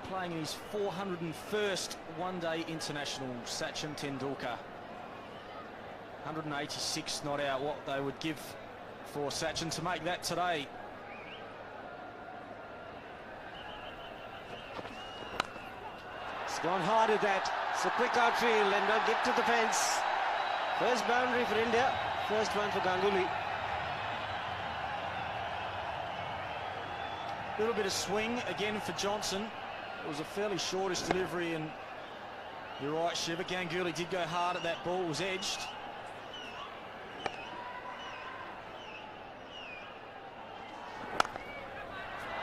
Playing in his 401st one-day international, Sachin Tendulkar. 186 not out, what they would give for Sachin to make that today. It's gone hard at that. It's a quick outfield and not get to the fence. First boundary for India, first one for Ganguly. A little bit of swing again for Johnson. It was a fairly shortish delivery, and you're right, Shiva. Ganguly did go hard at that ball, was edged.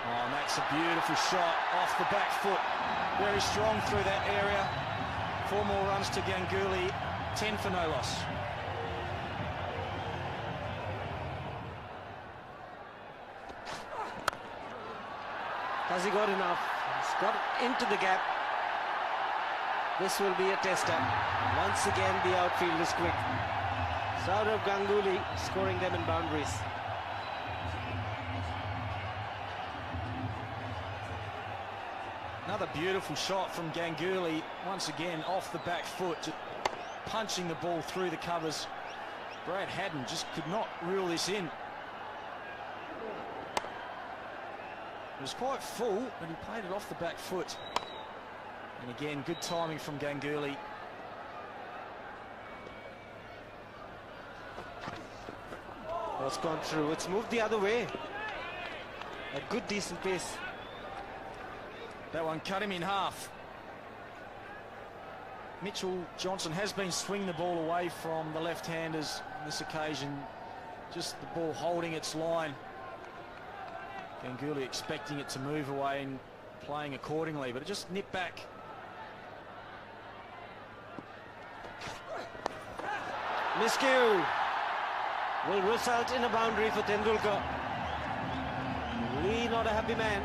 Oh, and that's a beautiful shot off the back foot. Very strong through that area. 4 more runs to Ganguly, 10 for no loss. Has he got enough? He's got into the gap. This will be a tester. Once again, the outfield is quick. Saurav Ganguly scoring them in boundaries. Another beautiful shot from Ganguly, once again off the back foot, just punching the ball through the covers. Brad Haddon just could not reel this in. It was quite full, but he played it off the back foot. And again, good timing from Ganguly. Well, it's gone through. It's moved the other way. A good, decent pace. That one cut him in half. Mitchell Johnson has been swinging the ball away from the left-handers on this occasion. Just the ball holding its line. Ganguly expecting it to move away and playing accordingly, but it just nipped back. Miscue will result in a boundary for Tendulkar. Lee not a happy man.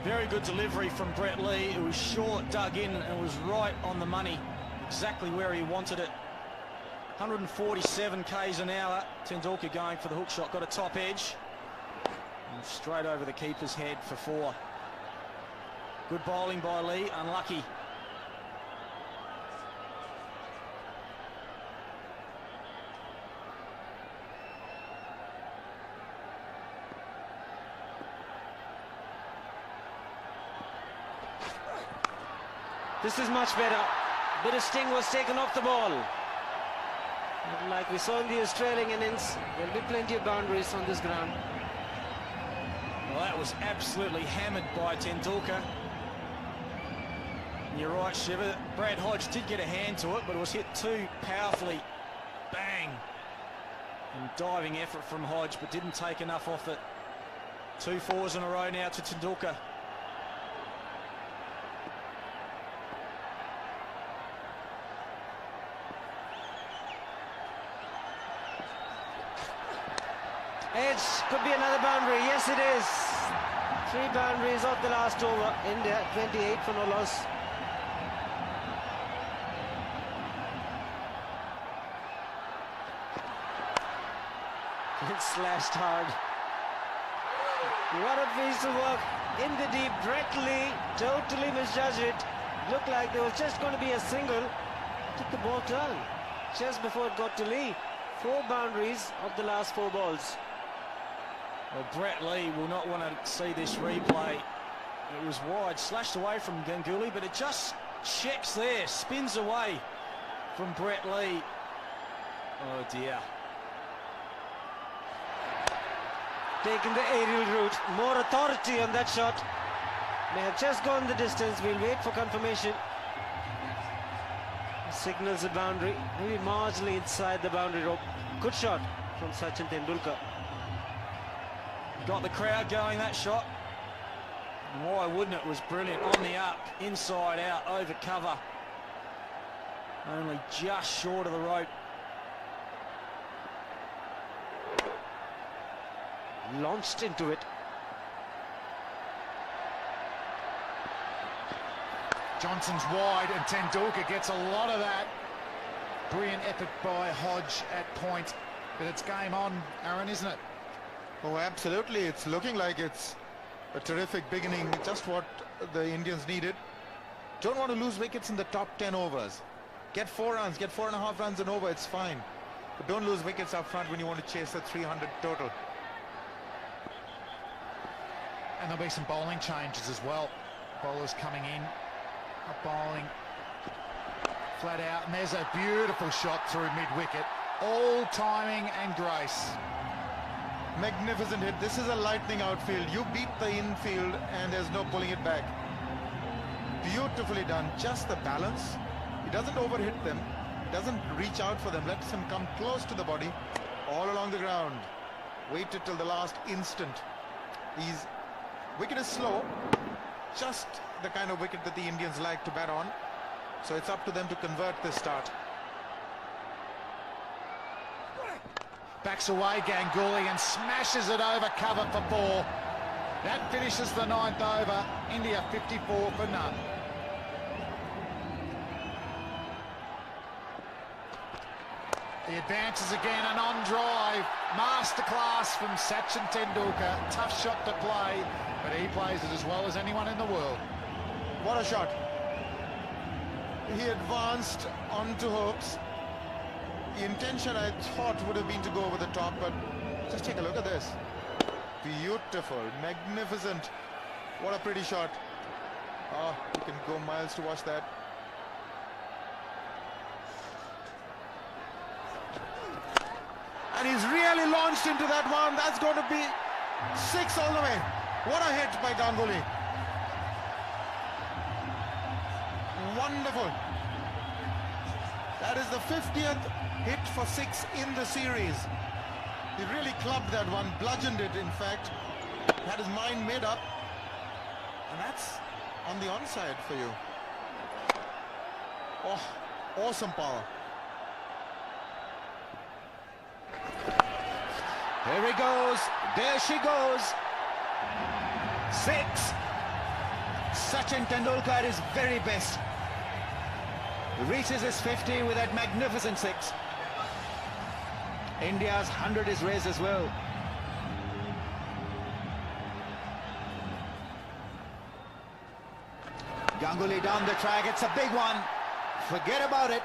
Very good delivery from Brett Lee. It was short, dug in, and was right on the money. Exactly where he wanted it. 147 k's an hour. Tendulkar going for the hook shot, got a top edge. And straight over the keeper's head for 4. Good bowling by Lee, unlucky. This is much better. Bit of sting was taken off the ball. And like we saw in the Australian innings, there'll be plenty of boundaries on this ground. Well, that was absolutely hammered by Tendulkar. And you're right, Shiva. Brad Hodge did get a hand to it, but it was hit too powerfully. Bang! And diving effort from Hodge, but didn't take enough off it. 2 4s in a row now to Tendulkar. Edge could be another boundary. Yes, it is. 3 boundaries off the last over. India 28 for no loss. It's slashed hard. What a piece of work in the deep. Brett Lee totally misjudged it. Looked like there was just going to be a single. Took the ball turn just before it got to Lee. 4 boundaries of the last 4 balls. Well, Brett Lee will not want to see this replay. It was wide, slashed away from Ganguly, but it just checks there, spins away from Brett Lee. Oh dear. Taking the aerial route, more authority on that shot. May have just gone the distance. We'll wait for confirmation. Signals a boundary, maybe marginally inside the boundary rope. Good shot from Sachin Tendulkar. Got the crowd going, that shot. And why wouldn't it? It was brilliant. On the up, inside out, over cover. Only just short of the rope. Launched into it. Johnson's wide and Tendulkar gets a lot of that. Brilliant effort by Hodge at point. But it's game on, Aaron, isn't it? Oh, absolutely. It's looking like it's A terrific beginning, just what the Indians needed. Don't want to lose wickets in the top 10 overs. Get 4 runs, get 4.5 runs and over, it's fine. But don't lose wickets up front when you want to chase a 300 total. And there'll be some bowling changes as well. Bowlers coming in, not bowling flat out, and there's a beautiful shot through mid-wicket. All timing and grace. Magnificent hit. This is a lightning outfield. You beat the infield and there's no pulling it back. Beautifully done. Just the balance. He doesn't overhit them. He doesn't reach out for them. Lets him come close to the body. All along the ground. Waited till the last instant. His wicket is slow. Just the kind of wicket that the Indians like to bat on. So it's up to them to convert this start. Backs away Ganguly and smashes it over cover for 4. That finishes the 9th over. India 54 for none. The advances again, and on drive. Masterclass from Sachin Tendulkar. Tough shot to play, but he plays it as well as anyone in the world. What a shot. He advanced onto hooks. The intention, I thought, would have been to go over the top, but just take a look at this. Beautiful, magnificent. What a pretty shot. Oh, you can go miles to watch that. And he's really launched into that one. That's going to be 6 all the way. What a hit by Ganguly. Wonderful. That is the 50th hit for 6 in the series. He really clubbed that one, bludgeoned it in fact. Had his mind made up. And that's on the onside for you. Oh, awesome power. Here he goes. There she goes. 6. Sachin Tendulkar at his very best. He reaches his 50 with that magnificent 6. India's 100 is raised as well. Ganguly down the track. It's a big one. Forget about it.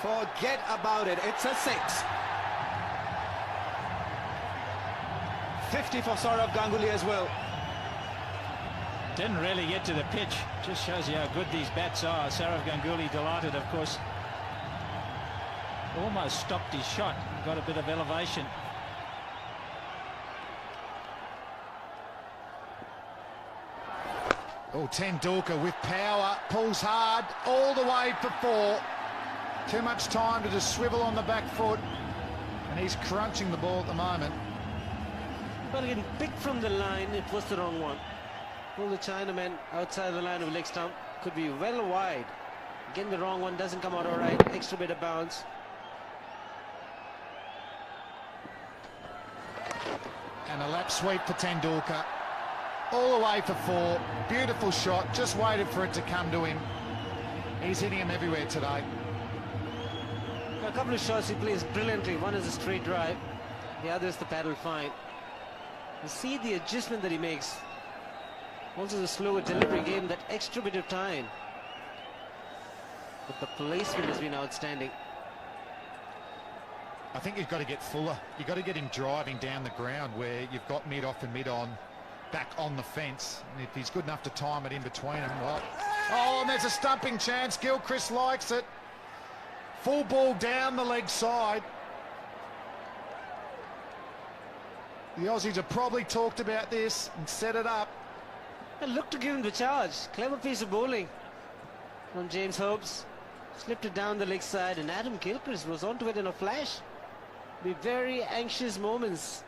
Forget about it. It's a 6. 50 for Saurav Ganguly as well. Didn't really get to the pitch. Just shows you how good these bats are. Saurav Ganguly delighted, of course. Almost stopped his shot. Got a bit of elevation. Oh, Tendulkar with power, pulls hard, all the way for 4. Too much time to just swivel on the back foot, and he's crunching the ball at the moment. Well, getting picked from the line, it was the wrong one. Pull the Chinaman outside the line of leg stump. Could be well wide. Again, the wrong one doesn't come out all right. Extra bit of bounce. And a lap sweep for Tendulkar. All the way for 4. Beautiful shot. Just waited for it to come to him. He's hitting him everywhere today. A couple of shots he plays brilliantly. One is a straight drive. The other is the paddle fine. You see the adjustment that he makes. Also the slower delivery gave him that extra bit of time. But the placement has been outstanding. I think you've got to get Fuller. You've got to get him driving down the ground where you've got mid-off and mid-on back on the fence. And if he's good enough to time it in between them, well... Oh, and there's a stumping chance. Gilchrist likes it. Full ball down the leg side. The Aussies have probably talked about this and set it up. And look to give him the charge. Clever piece of bowling from James Hobbs. Slipped it down the leg side, and Adam Gilchrist was onto it in a flash. Be very anxious moments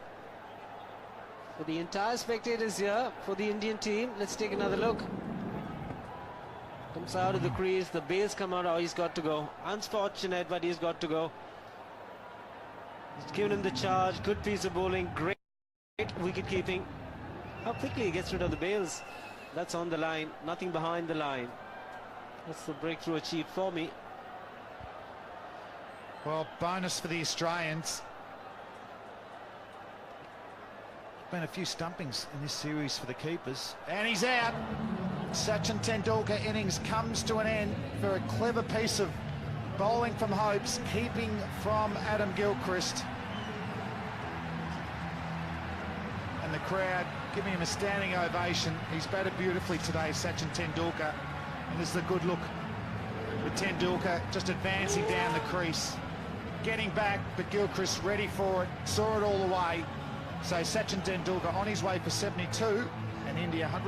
for the entire spectators here for the Indian team. Let's take another look. Comes out of the crease, the bails come out. Oh, he's got to go. Unfortunate, but he's got to go. He's given him the charge. Good piece of bowling. Great wicket keeping. How quickly he gets rid of the bails. That's on the line. Nothing behind the line. That's the breakthrough achieved for me. Well, bonus for the Australians. been a few stumpings in this series for the keepers. And he's out. Sachin Tendulkar innings comes to an end for a clever piece of bowling from Hopes, keeping from Adam Gilchrist. And the crowd giving him a standing ovation. He's batted beautifully today, Sachin Tendulkar. And this is a good look with Tendulkar just advancing down the crease. Getting back, but Gilchrist ready for it, saw it all the way. So Sachin Tendulkar on his way for 72, and India 100.